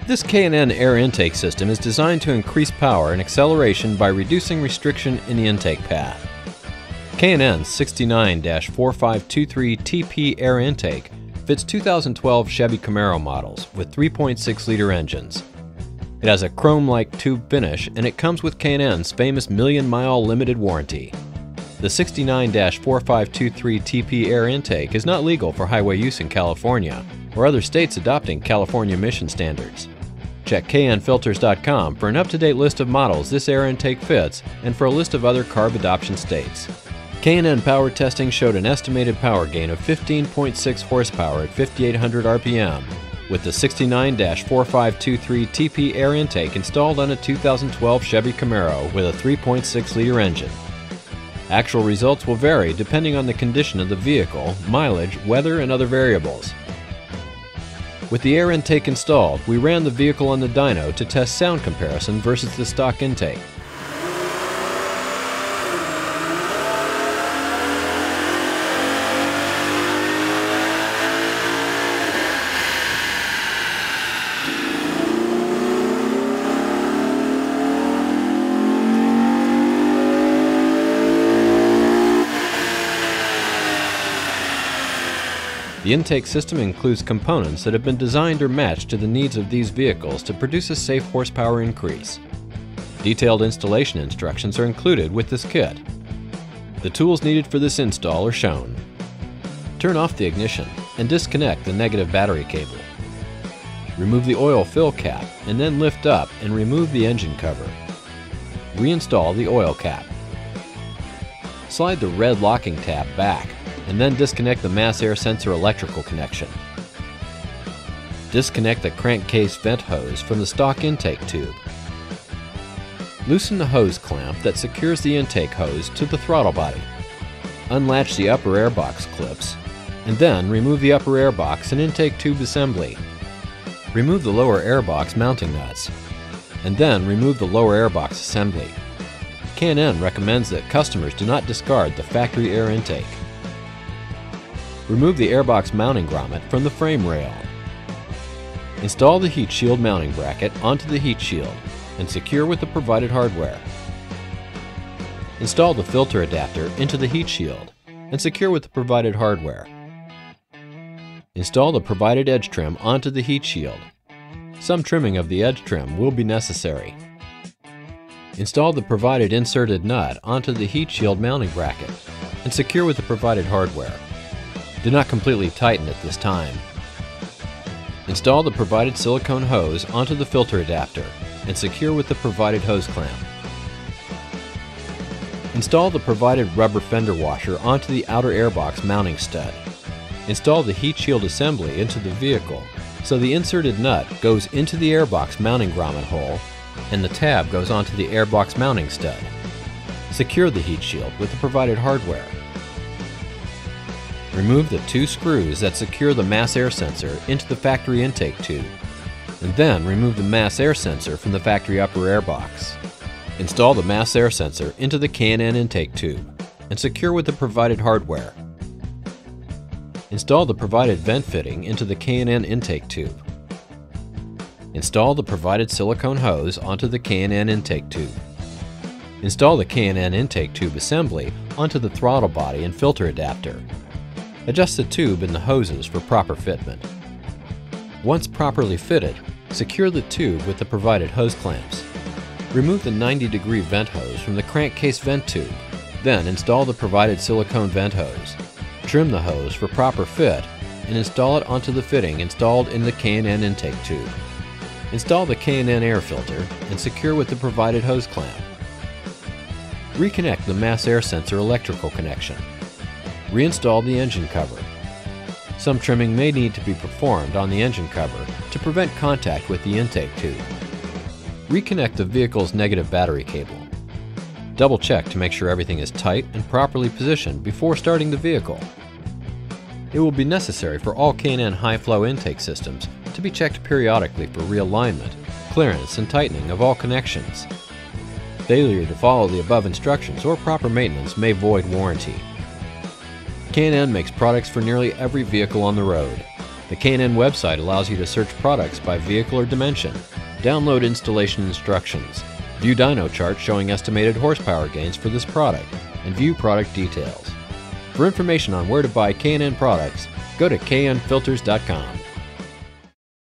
This K&N air intake system is designed to increase power and acceleration by reducing restriction in the intake path. K&N 69-4523TP air intake fits 2012 Chevy Camaro models with 3.6-liter engines. It has a chrome-like tube finish, and it comes with K&N's famous million-mile limited warranty. The 69-4523TP air intake is not legal for highway use in California or other states adopting California emission standards. Check knfilters.com for an up-to-date list of models this air intake fits and for a list of other CARB adoption states. K&N power testing showed an estimated power gain of 15.6 horsepower at 5,800 RPM, with the 69-4523TP air intake installed on a 2012 Chevy Camaro with a 3.6-liter engine. Actual results will vary depending on the condition of the vehicle, mileage, weather, and other variables. With the air intake installed, we ran the vehicle on the dyno to test sound comparison versus the stock intake. The intake system includes components that have been designed or matched to the needs of these vehicles to produce a safe horsepower increase. Detailed installation instructions are included with this kit. The tools needed for this install are shown. Turn off the ignition and disconnect the negative battery cable. Remove the oil fill cap and then lift up and remove the engine cover. Reinstall the oil cap. Slide the red locking tab back and then disconnect the mass air sensor electrical connection. Disconnect the crankcase vent hose from the stock intake tube. Loosen the hose clamp that secures the intake hose to the throttle body. Unlatch the upper airbox clips, and then remove the upper airbox and intake tube assembly. Remove the lower airbox mounting nuts, and then remove the lower airbox assembly. K&N recommends that customers do not discard the factory air intake. Remove the airbox mounting grommet from the frame rail. Install the heat shield mounting bracket onto the heat shield and secure with the provided hardware. Install the filter adapter into the heat shield and secure with the provided hardware. Install the provided edge trim onto the heat shield. Some trimming of the edge trim will be necessary. Install the provided inserted nut onto the heat shield mounting bracket and secure with the provided hardware. Do not completely tighten at this time. Install the provided silicone hose onto the filter adapter and secure with the provided hose clamp. Install the provided rubber fender washer onto the outer airbox mounting stud. Install the heat shield assembly into the vehicle so the inserted nut goes into the airbox mounting grommet hole and the tab goes onto the airbox mounting stud. Secure the heat shield with the provided hardware. Remove the two screws that secure the mass air sensor into the factory intake tube, and then remove the mass air sensor from the factory upper airbox. Install the mass air sensor into the K&N intake tube, and secure with the provided hardware. Install the provided vent fitting into the K&N intake tube. Install the provided silicone hose onto the K&N intake tube. Install the K&N intake tube assembly onto the throttle body and filter adapter. Adjust the tube and the hoses for proper fitment. Once properly fitted, secure the tube with the provided hose clamps. Remove the 90-degree vent hose from the crankcase vent tube. Then install the provided silicone vent hose. Trim the hose for proper fit and install it onto the fitting installed in the K&N intake tube. Install the K&N air filter and secure with the provided hose clamp. Reconnect the mass air sensor electrical connection. Reinstall the engine cover. Some trimming may need to be performed on the engine cover to prevent contact with the intake tube. Reconnect the vehicle's negative battery cable. Double check to make sure everything is tight and properly positioned before starting the vehicle. It will be necessary for all K&N high-flow intake systems to be checked periodically for realignment, clearance, and tightening of all connections. Failure to follow the above instructions or proper maintenance may void warranty. K&N makes products for nearly every vehicle on the road. The K&N website allows you to search products by vehicle or dimension, download installation instructions, view dyno charts showing estimated horsepower gains for this product, and view product details. For information on where to buy K&N products, go to knfilters.com.